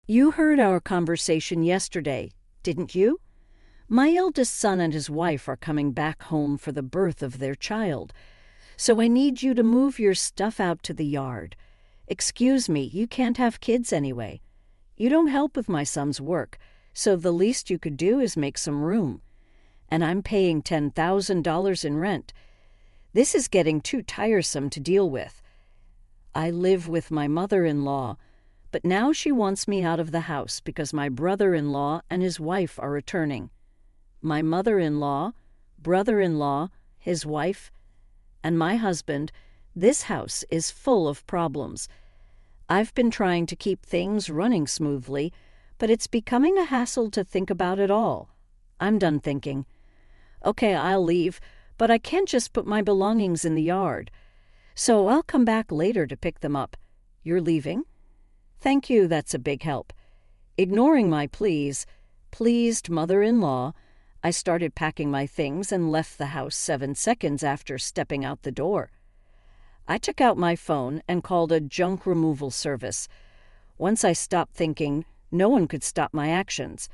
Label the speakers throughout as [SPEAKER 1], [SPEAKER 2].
[SPEAKER 1] You heard our conversation yesterday, didn't you? My eldest son and his wife are coming back home for the birth of their child, so I need you to move your stuff out to the yard. Excuse me, you can't have kids anyway. You don't help with my son's work, so the least you could do is make some room. And I'm paying $10,000 in rent. This is getting too tiresome to deal with. I live with my mother-in-law, but now she wants me out of the house because my brother-in-law and his wife are returning. My mother-in-law, brother-in-law, his wife, and my husband, this house is full of problems. I've been trying to keep things running smoothly, but it's becoming a hassle to think about it all. I'm done thinking. Okay, I'll leave, but I can't just put my belongings in the yard. So I'll come back later to pick them up. You're leaving? Thank you, that's a big help. Ignoring my pleased mother-in-law, I started packing my things and left the house 7 seconds after stepping out the door. I took out my phone and called a junk removal service. Once I stopped thinking, no one could stop my actions.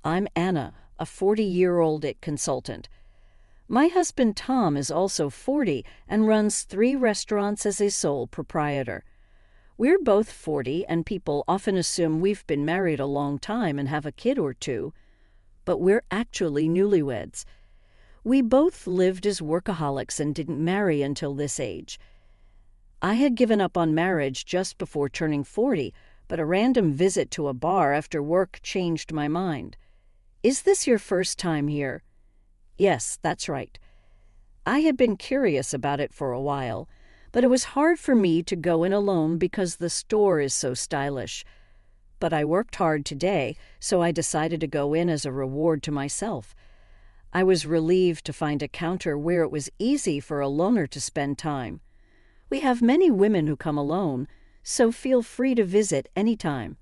[SPEAKER 1] I'm Anna, a 40-year-old IT consultant. My husband Tom is also 40 and runs 3 restaurants as a sole proprietor. We're both 40, and people often assume we've been married a long time and have a kid or two, but we're actually newlyweds. We both lived as workaholics and didn't marry until this age. I had given up on marriage just before turning 40, but a random visit to a bar after work changed my mind. Is this your first time here? Yes, that's right. I had been curious about it for a while, but it was hard for me to go in alone because the store is so stylish. But I worked hard today, so I decided to go in as a reward to myself. I was relieved to find a counter where it was easy for a loner to spend time. We have many women who come alone, so feel free to visit anytime.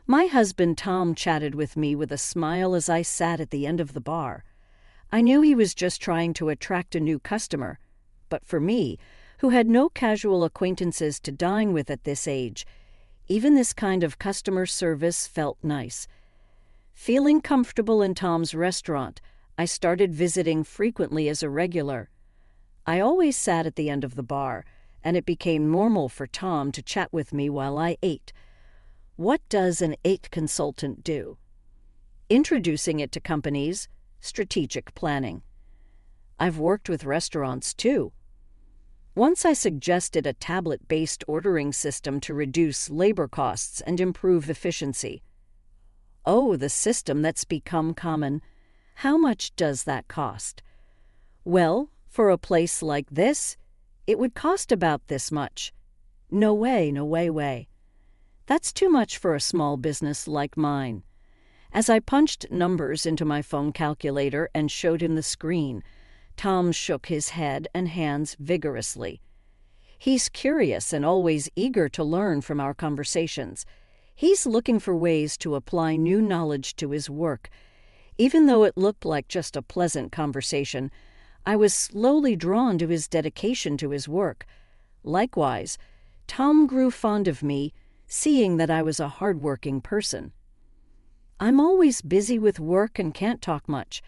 [SPEAKER 1] My husband Tom chatted with me with a smile as I sat at the end of the bar. I knew he was just trying to attract a new customer, but for me, who had no casual acquaintances to dine with at this age, even this kind of customer service felt nice. Feeling comfortable in Tom's restaurant, I started visiting frequently as a regular. I always sat at the end of the bar, and it became normal for Tom to chat with me while I ate. What does an IT consultant do? Introducing it to companies, strategic planning. I've worked with restaurants too. Once I suggested a tablet-based ordering system to reduce labor costs and improve efficiency. Oh, the system that's become common. How much does that cost? Well, for a place like this, it would cost about this much. No way. That's too much for a small business like mine. As I punched numbers into my phone calculator and showed him the screen, Tom shook his head and hands vigorously. He's curious and always eager to learn from our conversations. He's looking for ways to apply new knowledge to his work. Even though it looked like just a pleasant conversation, I was slowly drawn to his dedication to his work. Likewise, Tom grew fond of me, seeing that I was a hard-working person. I'm always busy with work and can't talk much.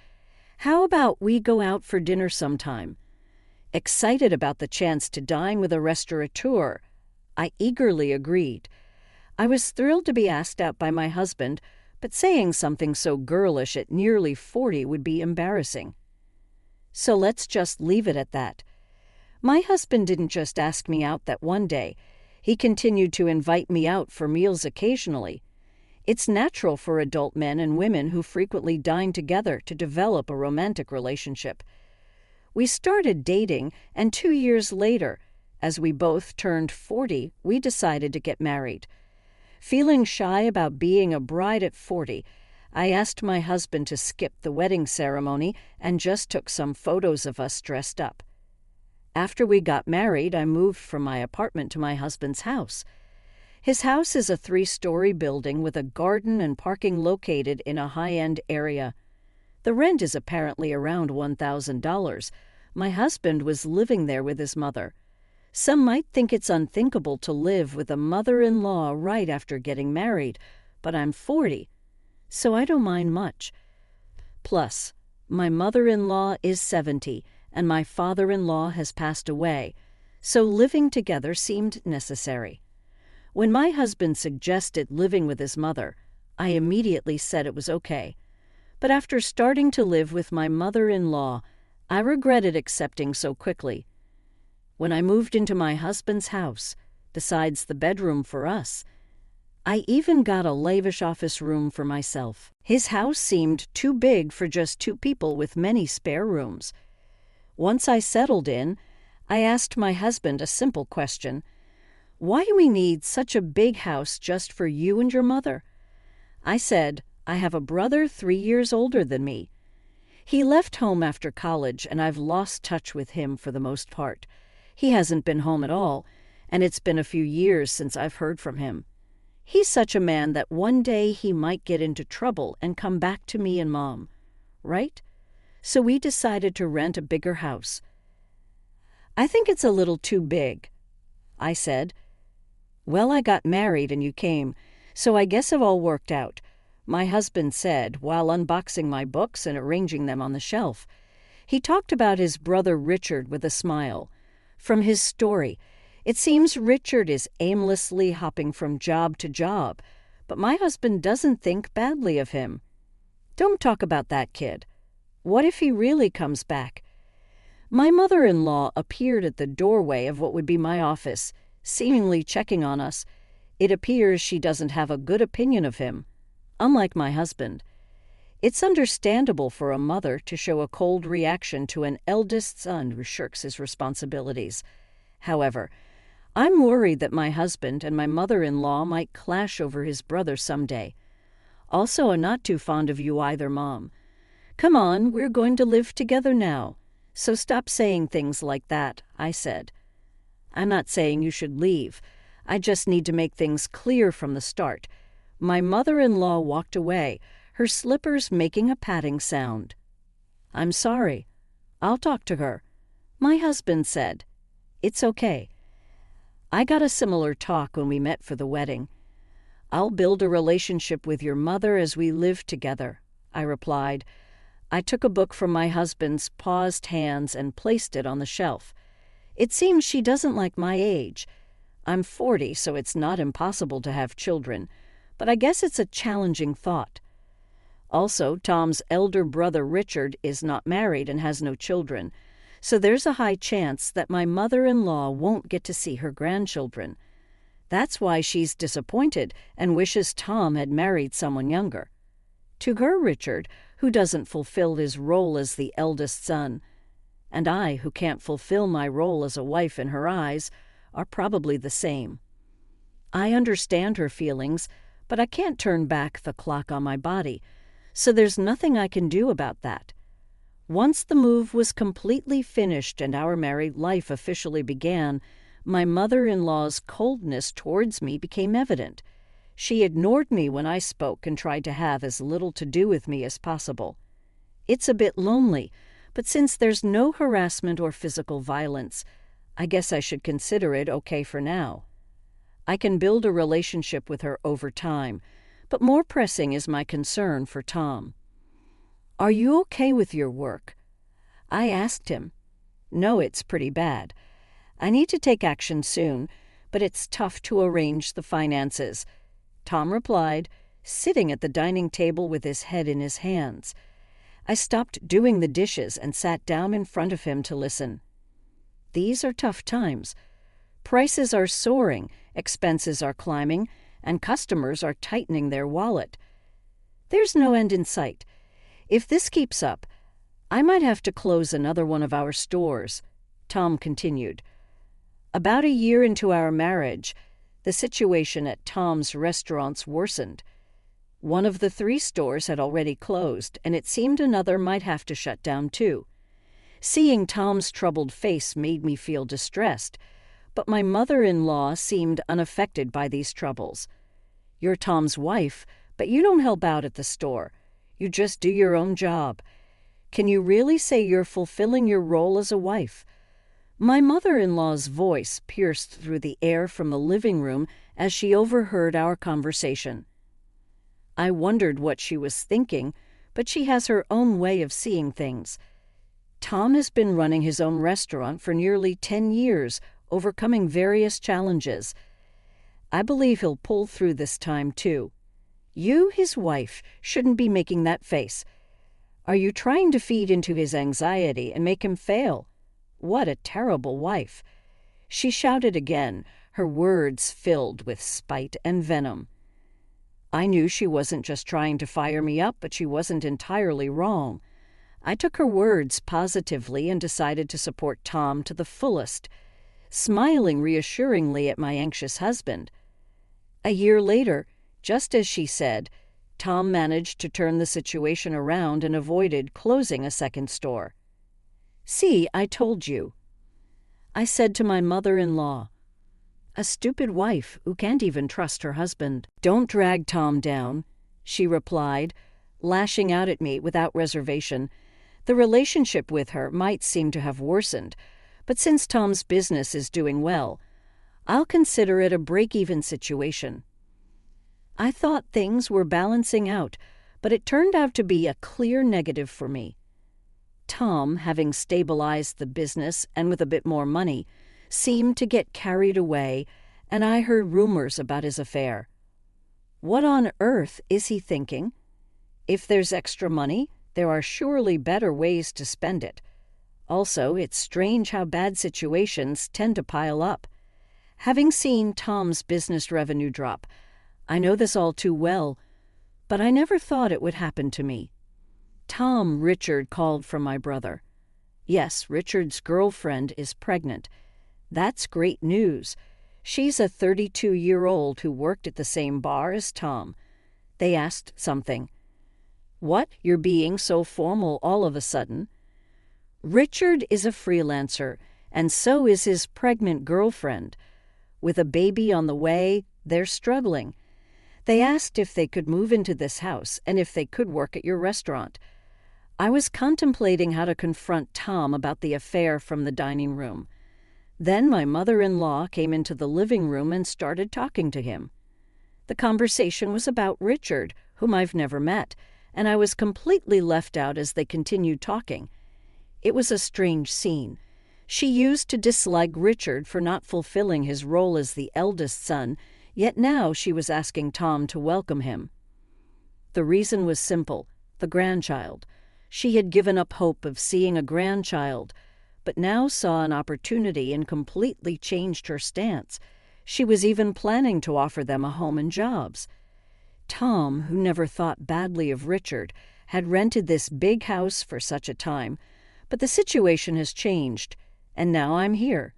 [SPEAKER 1] How about we go out for dinner sometime? Excited about the chance to dine with a restaurateur, I eagerly agreed. I was thrilled to be asked out by my husband, but saying something so girlish at nearly 40 would be embarrassing. So let's just leave it at that. My husband didn't just ask me out that one day. He continued to invite me out for meals occasionally. It's natural for adult men and women who frequently dine together to develop a romantic relationship. We started dating, and 2 years later, as we both turned 40, we decided to get married. Feeling shy about being a bride at 40, I asked my husband to skip the wedding ceremony and just took some photos of us dressed up. After we got married, I moved from my apartment to my husband's house. His house is a 3-story building with a garden and parking located in a high-end area. The rent is apparently around $1,000. My husband was living there with his mother. Some might think it's unthinkable to live with a mother-in-law right after getting married, but I'm 40, so I don't mind much. Plus, my mother-in-law is 70, and my father-in-law has passed away, so living together seemed necessary. When my husband suggested living with his mother, I immediately said it was okay. But after starting to live with my mother-in-law, I regretted accepting so quickly. When I moved into my husband's house, besides the bedroom for us, I even got a lavish office room for myself. His house seemed too big for just 2 people with many spare rooms. Once I settled in, I asked my husband a simple question: why do we need such a big house just for you and your mother? I said, I have a brother 3 years older than me. He left home after college, and I've lost touch with him for the most part. He hasn't been home at all, and it's been a few years since I've heard from him. He's such a man that one day he might get into trouble and come back to me and Mom, right? So we decided to rent a bigger house. I think it's a little too big, I said. Well, I got married and you came, so I guess it all worked out, my husband said while unboxing my books and arranging them on the shelf. He talked about his brother Richard with a smile. From his story, it seems Richard is aimlessly hopping from job to job, but my husband doesn't think badly of him. Don't talk about that kid. What if he really comes back? My mother-in-law appeared at the doorway of what would be my office, seemingly checking on us. It appears she doesn't have a good opinion of him, unlike my husband. It's understandable for a mother to show a cold reaction to an eldest son who shirks his responsibilities. However, I'm worried that my husband and my mother-in-law might clash over his brother someday. Also, I'm not too fond of you either, Mom. Come on, we're going to live together now, so stop saying things like that, I said. I'm not saying you should leave. I just need to make things clear from the start. My mother-in-law walked away, her slippers making a patting sound. I'm sorry. I'll talk to her, my husband said. It's okay. I got a similar talk when we met for the wedding. I'll build a relationship with your mother as we live together, I replied. I took a book from my husband's paused hands and placed it on the shelf. It seems she doesn't like my age. I'm 40, so it's not impossible to have children, but I guess it's a challenging thought. Also, Tom's elder brother Richard is not married and has no children, so there's a high chance that my mother-in-law won't get to see her grandchildren. That's why she's disappointed and wishes Tom had married someone younger. To her, Richard, who doesn't fulfill his role as the eldest son, and I, who can't fulfill my role as a wife in her eyes, are probably the same. I understand her feelings, but I can't turn back the clock on my body, so there's nothing I can do about that. Once the move was completely finished and our married life officially began, my mother-in-law's coldness towards me became evident. She ignored me when I spoke and tried to have as little to do with me as possible. It's a bit lonely, but since there's no harassment or physical violence, I guess I should consider it okay for now. I can build a relationship with her over time, but more pressing is my concern for Tom. Are you okay with your work? I asked him. No, it's pretty bad. I need to take action soon, but it's tough to arrange the finances, Tom replied, sitting at the dining table with his head in his hands. I stopped doing the dishes and sat down in front of him to listen. These are tough times. Prices are soaring, expenses are climbing, and customers are tightening their wallet. There's no end in sight. If this keeps up, I might have to close another one of our stores, Tom continued. About a year into our marriage, the situation at Tom's restaurants worsened. One of the 3 stores had already closed, and it seemed another might have to shut down too. Seeing Tom's troubled face made me feel distressed, but my mother-in-law seemed unaffected by these troubles. You're Tom's wife, but you don't help out at the store. You just do your own job. Can you really say you're fulfilling your role as a wife? My mother-in-law's voice pierced through the air from the living room as she overheard our conversation. I wondered what she was thinking, but she has her own way of seeing things. Tom has been running his own restaurant for nearly 10 years, overcoming various challenges. I believe he'll pull through this time, too. You, his wife, shouldn't be making that face. Are you trying to feed into his anxiety and make him fail? What a terrible wife. She shouted again, her words filled with spite and venom. I knew she wasn't just trying to fire me up, but she wasn't entirely wrong. I took her words positively and decided to support Tom to the fullest, smiling reassuringly at my anxious husband. A year later, just as she said, Tom managed to turn the situation around and avoided closing a second store. "See, I told you," I said to my mother-in-law. A stupid wife who can't even trust her husband. "Don't drag Tom down," she replied, lashing out at me without reservation. The relationship with her might seem to have worsened, but since Tom's business is doing well, I'll consider it a break-even situation. I thought things were balancing out, but it turned out to be a clear negative for me. Tom, having stabilized the business and with a bit more money, seemed to get carried away, and I heard rumors about his affair. What on earth is he thinking? If there's extra money, there are surely better ways to spend it. Also, it's strange how bad situations tend to pile up. Having seen Tom's business revenue drop, I know this all too well, but I never thought it would happen to me. "Tom," Richard called from my brother. Yes, Richard's girlfriend is pregnant. That's great news. She's a 32-year-old who worked at the same bar as Tom. They asked something. "What? You're being so formal all of a sudden?" Richard is a freelancer, and so is his pregnant girlfriend. With a baby on the way, they're struggling. They asked if they could move into this house and if they could work at your restaurant. I was contemplating how to confront Tom about the affair from the dining room. Then my mother-in-law came into the living room and started talking to him. The conversation was about Richard, whom I've never met, and I was completely left out as they continued talking. It was a strange scene. She used to dislike Richard for not fulfilling his role as the eldest son, yet now she was asking Tom to welcome him. The reason was simple: the grandchild. She had given up hope of seeing a grandchild, but now saw an opportunity and completely changed her stance. She was even planning to offer them a home and jobs. Tom, who never thought badly of Richard, had rented this big house for such a time, but the situation has changed, and now I'm here.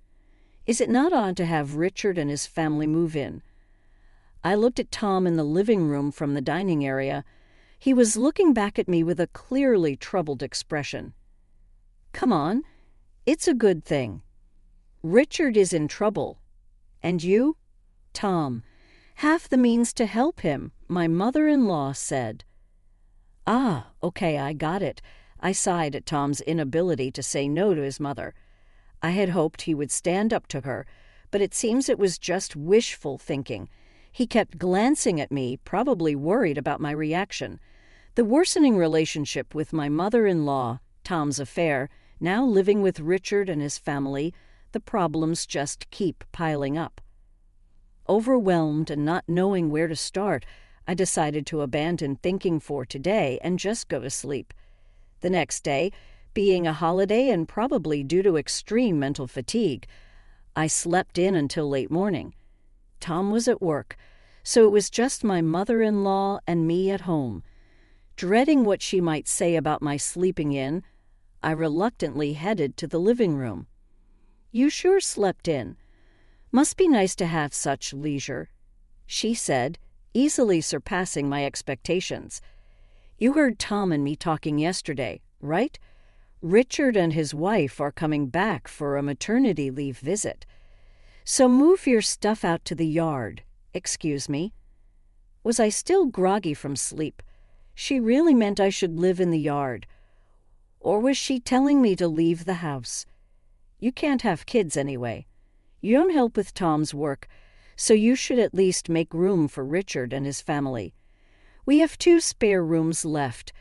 [SPEAKER 1] Is it not odd to have Richard and his family move in? I looked at Tom in the living room from the dining area. He was looking back at me with a clearly troubled expression. "Come on, it's a good thing. Richard is in trouble. And you?" "Tom, half the means to help him," my mother-in-law said. "Ah, okay, I got it." I sighed at Tom's inability to say no to his mother. I had hoped he would stand up to her, but it seems it was just wishful thinking. He kept glancing at me, probably worried about my reaction. The worsening relationship with my mother-in-law, Tom's affair, now living with Richard and his family, the problems just keep piling up. Overwhelmed and not knowing where to start, I decided to abandon thinking for today and just go to sleep. The next day, being a holiday and probably due to extreme mental fatigue, I slept in until late morning. Tom was at work, so it was just my mother-in-law and me at home. Dreading what she might say about my sleeping in, I reluctantly headed to the living room. "You sure slept in. Must be nice to have such leisure," she said, easily surpassing my expectations. "You heard Tom and me talking yesterday, right? Richard and his wife are coming back for a maternity leave visit. So move your stuff out to the yard. Excuse me." Was I still groggy from sleep? She really meant I should live in the yard. Or was she telling me to leave the house? You can't have kids anyway. You don't help with Tom's work, so you should at least make room for Richard and his family. We have 2 spare rooms left,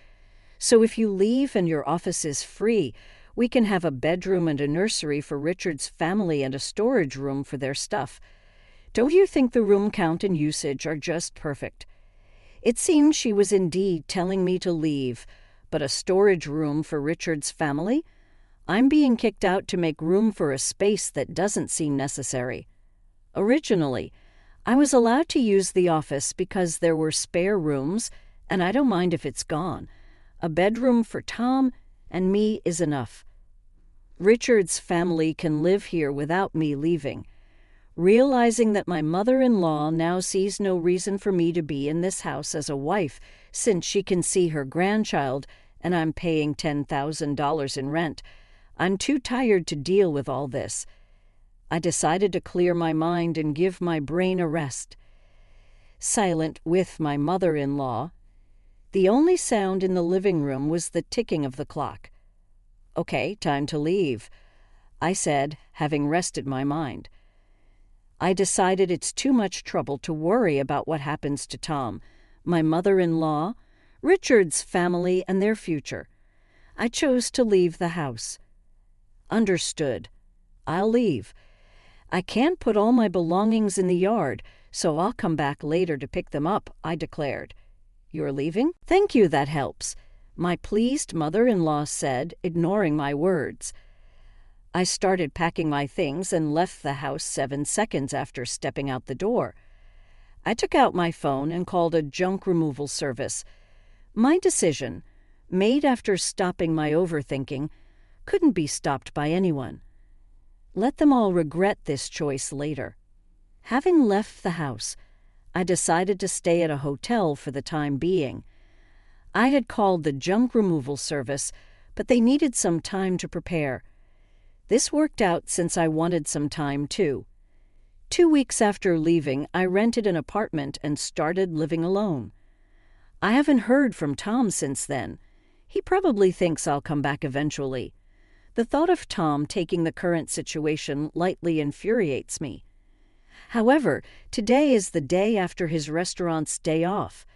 [SPEAKER 1] so if you leave and your office is free, we can have a bedroom and a nursery for Richard's family and a storage room for their stuff. Don't you think the room count and usage are just perfect?" It seemed she was indeed telling me to leave, but a storage room for Richard's family? I'm being kicked out to make room for a space that doesn't seem necessary. Originally, I was allowed to use the office because there were spare rooms, and I don't mind if it's gone. A bedroom for Tom and me is enough. Richard's family can live here without me leaving. Realizing that my mother-in-law now sees no reason for me to be in this house as a wife since she can see her grandchild and I'm paying $10,000 in rent, I'm too tired to deal with all this. I decided to clear my mind and give my brain a rest. Silent with my mother-in-law, the only sound in the living room was the ticking of the clock. "Okay, time to leave," I said, having rested my mind. I decided it's too much trouble to worry about what happens to Tom, my mother-in-law, Richard's family, and their future. I chose to leave the house. "Understood. I'll leave. I can't put all my belongings in the yard, so I'll come back later to pick them up," I declared. "You're leaving?" "Thank you, that helps," my pleased mother-in-law said, ignoring my words. I started packing my things and left the house 7 seconds after stepping out the door. I took out my phone and called a junk removal service. My decision, made after stopping my overthinking, couldn't be stopped by anyone. Let them all regret this choice later. Having left the house, I decided to stay at a hotel for the time being. I had called the junk removal service, but they needed some time to prepare. This worked out since I wanted some time too. 2 weeks after leaving, I rented an apartment and started living alone. I haven't heard from Tom since then. He probably thinks I'll come back eventually. The thought of Tom taking the current situation lightly infuriates me. However, today is the day after his restaurant's day off.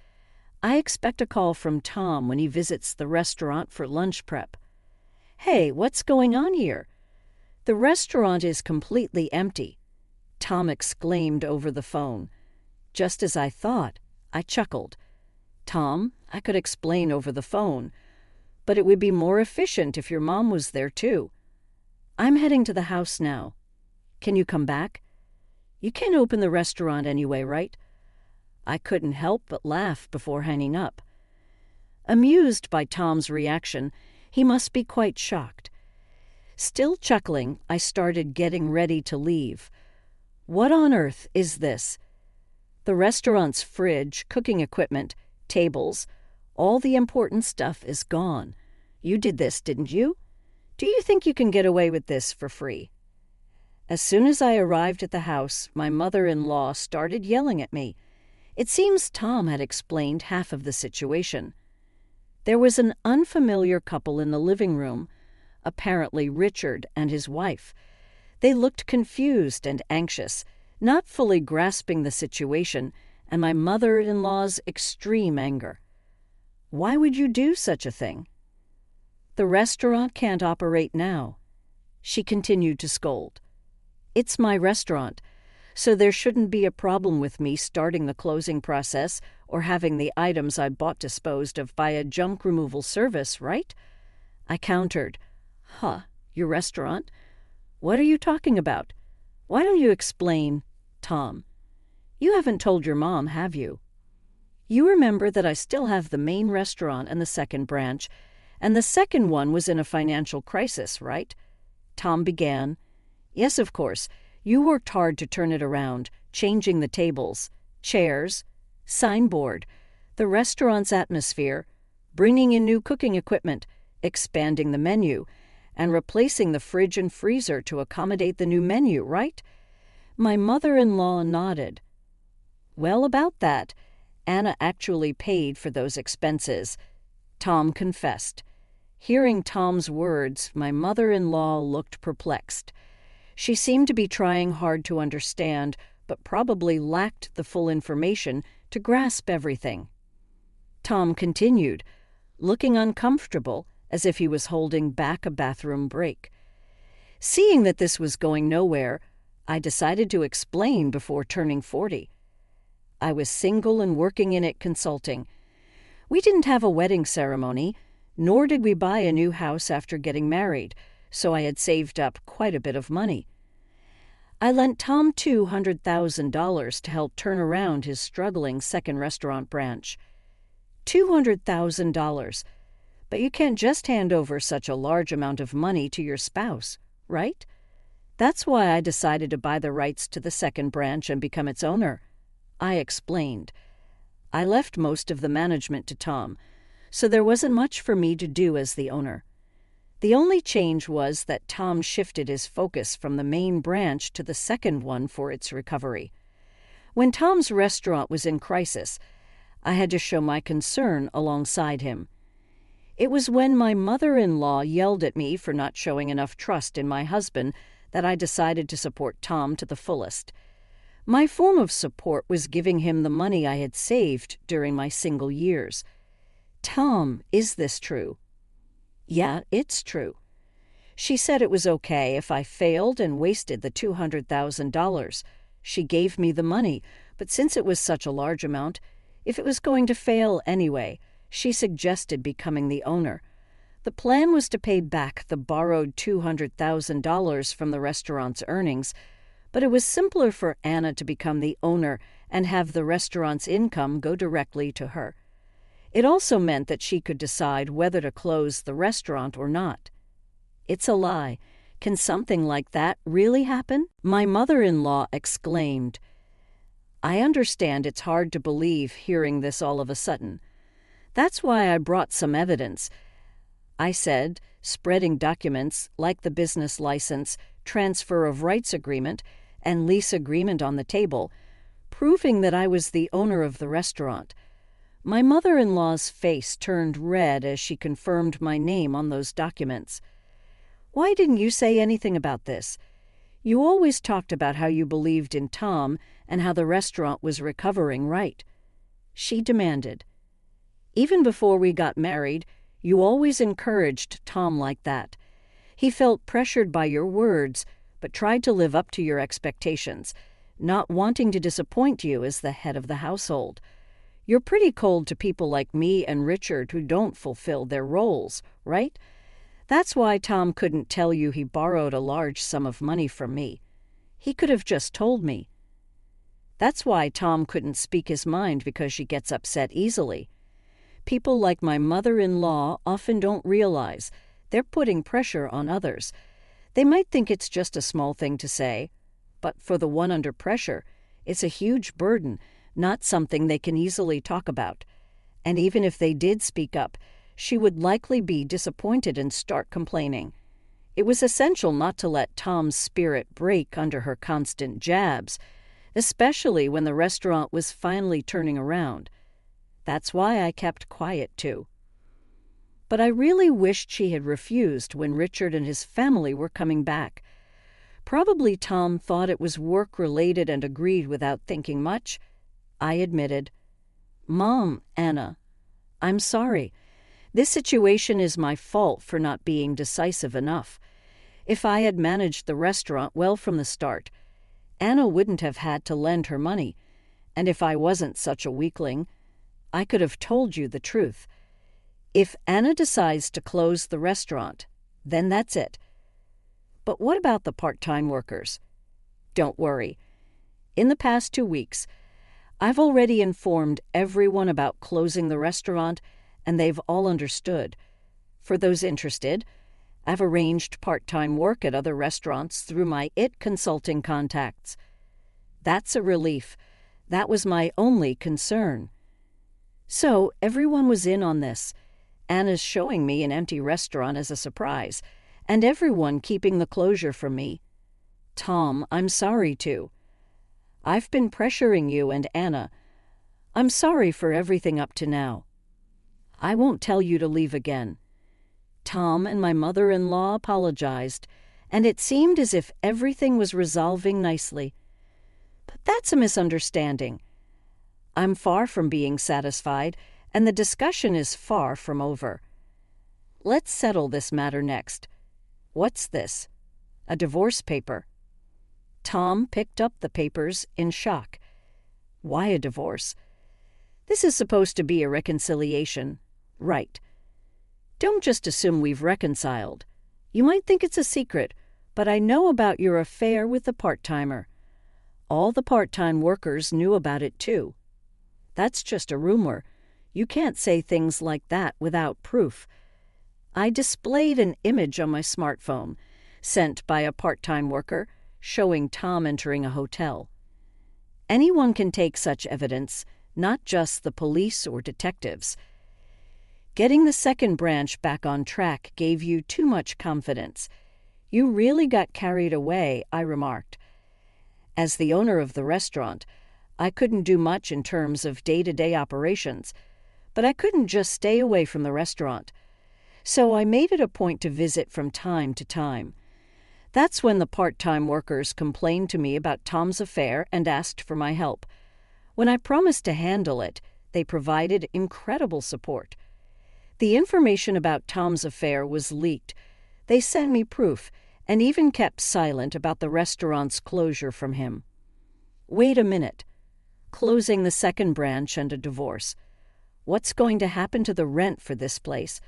[SPEAKER 1] I expect a call from Tom when he visits the restaurant for lunch prep. "Hey, what's going on here?" "The restaurant is completely empty," Tom exclaimed over the phone. Just as I thought, I chuckled. "Tom, I could explain over the phone, but it would be more efficient if your mom was there too. I'm heading to the house now. Can you come back? You can't open the restaurant anyway, right?" I couldn't help but laugh before hanging up. Amused by Tom's reaction, he must be quite shocked. Still chuckling, I started getting ready to leave. What on earth is this? The restaurant's fridge, cooking equipment, tables, all the important stuff is gone. You did this, didn't you? Do you think you can get away with this for free? As soon as I arrived at the house, my mother-in-law started yelling at me. It seems Tom had explained half of the situation. There was an unfamiliar couple in the living room, apparently Richard and his wife. They looked confused and anxious, not fully grasping the situation and my mother-in-law's extreme anger. Why would you do such a thing? The restaurant can't operate now, she continued to scold. It's my restaurant, so there shouldn't be a problem with me starting the closing process or having the items I bought disposed of by a junk removal service, right? I countered. Huh, your restaurant? What are you talking about? Why don't you explain, Tom? You haven't told your mom, have you? You remember that I still have the main restaurant and the second branch, and the second one was in a financial crisis, right? Tom began. Yes, of course. You worked hard to turn it around, changing the tables, chairs, signboard, the restaurant's atmosphere, bringing in new cooking equipment, expanding the menu, and replacing the fridge and freezer to accommodate the new menu, right? My mother-in-law nodded. Well, about that, Anna actually paid for those expenses, Tom confessed. Hearing Tom's words, my mother-in-law looked perplexed. She seemed to be trying hard to understand, but probably lacked the full information to grasp everything. Tom continued, looking uncomfortable, as if he was holding back a bathroom break. Seeing that this was going nowhere, I decided to explain before turning 40. I was single and working in it consulting. We didn't have a wedding ceremony, nor did we buy a new house after getting married, so I had saved up quite a bit of money. I lent Tom $200,000 to help turn around his struggling second restaurant branch. $200,000. But you can't just hand over such a large amount of money to your spouse, right? That's why I decided to buy the rights to the second branch and become its owner. I explained. I left most of the management to Tom, so there wasn't much for me to do as the owner. The only change was that Tom shifted his focus from the main branch to the second one for its recovery. When Tom's restaurant was in crisis, I had to show my concern alongside him. It was when my mother-in-law yelled at me for not showing enough trust in my husband that I decided to support Tom to the fullest. My form of support was giving him the money I had saved during my single years. Tom, is this true? Yeah, it's true. She said it was okay if I failed and wasted the $200,000. She gave me the money, but since it was such a large amount, if it was going to fail anyway, she suggested becoming the owner. The plan was to pay back the borrowed $200,000 from the restaurant's earnings, but it was simpler for Anna to become the owner and have the restaurant's income go directly to her. It also meant that she could decide whether to close the restaurant or not. It's a lie. Can something like that really happen? My mother-in-law exclaimed. I understand it's hard to believe hearing this all of a sudden. That's why I brought some evidence. I said, spreading documents like the business license, transfer of rights agreement, and lease agreement on the table, proving that I was the owner of the restaurant. My mother-in-law's face turned red as she confirmed my name on those documents. Why didn't you say anything about this? You always talked about how you believed in Tom and how the restaurant was recovering, right? She demanded. Even before we got married, you always encouraged Tom like that. He felt pressured by your words, but tried to live up to your expectations, not wanting to disappoint you as the head of the household. You're pretty cold to people like me and Richard who don't fulfill their roles, right? That's why Tom couldn't tell you he borrowed a large sum of money from me. He could have just told me. That's why Tom couldn't speak his mind, because she gets upset easily. People like my mother-in-law often don't realize they're putting pressure on others. They might think it's just a small thing to say, but for the one under pressure, it's a huge burden, not something they can easily talk about. And even if they did speak up, she would likely be disappointed and start complaining. It was essential not to let Tom's spirit break under her constant jabs, especially when the restaurant was finally turning around. That's why I kept quiet, too. But I really wished she had refused when Richard and his family were coming back. Probably Tom thought it was work-related and agreed without thinking much. I admitted, Mom, Anna, I'm sorry. This situation is my fault for not being decisive enough. If I had managed the restaurant well from the start, Anna wouldn't have had to lend her money. And if I wasn't such a weakling, I could have told you the truth. If Anna decides to close the restaurant, then that's it. But what about the part-time workers? Don't worry. In the past 2 weeks, I've already informed everyone about closing the restaurant, and they've all understood. For those interested, I've arranged part-time work at other restaurants through my IT consulting contacts. That's a relief. That was my only concern. So everyone was in on this. Anna's showing me an empty restaurant as a surprise, and everyone keeping the closure from me. Tom, I'm sorry too. I've been pressuring you and Anna. I'm sorry for everything up to now. I won't tell you to leave again. Tom and my mother-in-law apologized, and it seemed as if everything was resolving nicely. But that's a misunderstanding. I'm far from being satisfied, and the discussion is far from over. Let's settle this matter next. What's this? A divorce paper. Tom picked up the papers in shock. Why a divorce? This is supposed to be a reconciliation. Right. Don't just assume we've reconciled. You might think it's a secret, but I know about your affair with the part-timer. All the part-time workers knew about it too. That's just a rumor. You can't say things like that without proof. I displayed an image on my smartphone, sent by a part-time worker, showing Tom entering a hotel. Anyone can take such evidence, not just the police or detectives. Getting the second branch back on track gave you too much confidence. You really got carried away, I remarked. As the owner of the restaurant, I couldn't do much in terms of day-to-day operations, but I couldn't just stay away from the restaurant. So I made it a point to visit from time to time. That's when the part-time workers complained to me about Tom's affair and asked for my help. When I promised to handle it, they provided incredible support. The information about Tom's affair was leaked. They sent me proof and even kept silent about the restaurant's closure from him. Wait a minute. Closing the second branch and a divorce. What's going to happen to the rent for this place?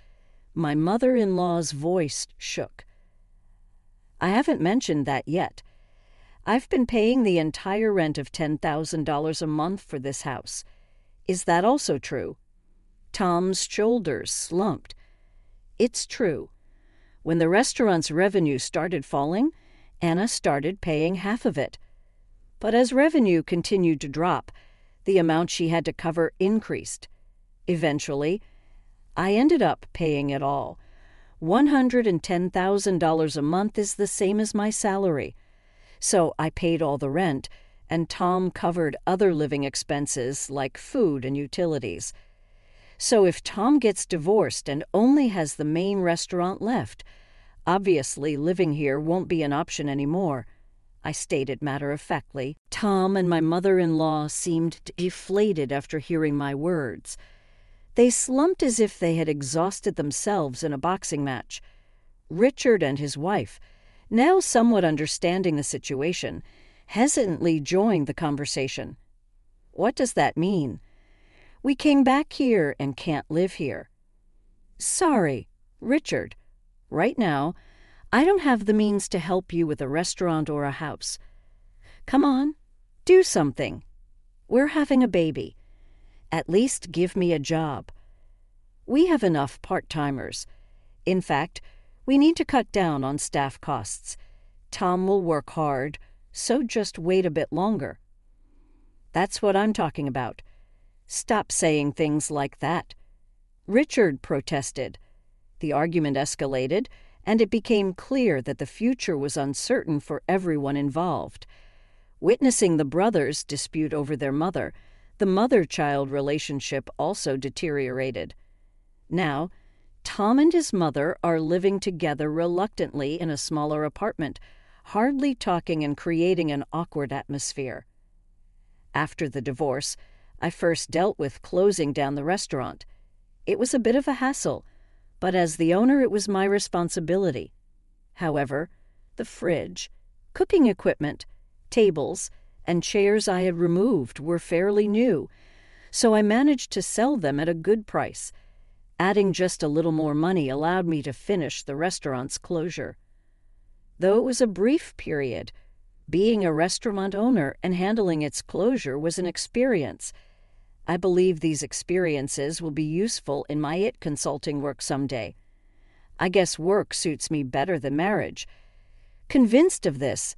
[SPEAKER 1] My mother-in-law's voice shook. I haven't mentioned that yet. I've been paying the entire rent of $10,000 a month for this house. Is that also true? Tom's shoulders slumped. It's true. When the restaurant's revenue started falling, Anna started paying half of it. But as revenue continued to drop, the amount she had to cover increased. Eventually, I ended up paying it all. $110,000 a month is the same as my salary. So I paid all the rent, and Tom covered other living expenses like food and utilities. So if Tom gets divorced and only has the main restaurant left, obviously living here won't be an option anymore, I stated matter-of-factly. Tom and my mother-in-law seemed deflated after hearing my words. They slumped as if they had exhausted themselves in a boxing match. Richard and his wife, now somewhat understanding the situation, hesitantly joined the conversation. What does that mean? We came back here and can't live here. Sorry, Richard. Right now, I don't have the means to help you with a restaurant or a house. Come on, do something. We're having a baby. At least give me a job. We have enough part-timers. In fact, we need to cut down on staff costs. Tom will work hard, so just wait a bit longer. That's what I'm talking about. Stop saying things like that. Richard protested. The argument escalated, and it became clear that the future was uncertain for everyone involved. Witnessing the brothers dispute over their mother, the mother-child relationship also deteriorated. Now, Tom and his mother are living together reluctantly in a smaller apartment, hardly talking and creating an awkward atmosphere. After the divorce, I first dealt with closing down the restaurant. It was a bit of a hassle, but as the owner it was my responsibility. However, the fridge, cooking equipment, tables, and chairs I had removed were fairly new, so I managed to sell them at a good price. Adding just a little more money allowed me to finish the restaurant's closure. Though it was a brief period, being a restaurant owner and handling its closure was an experience. I believe these experiences will be useful in my IT consulting work someday. I guess work suits me better than marriage. Convinced of this,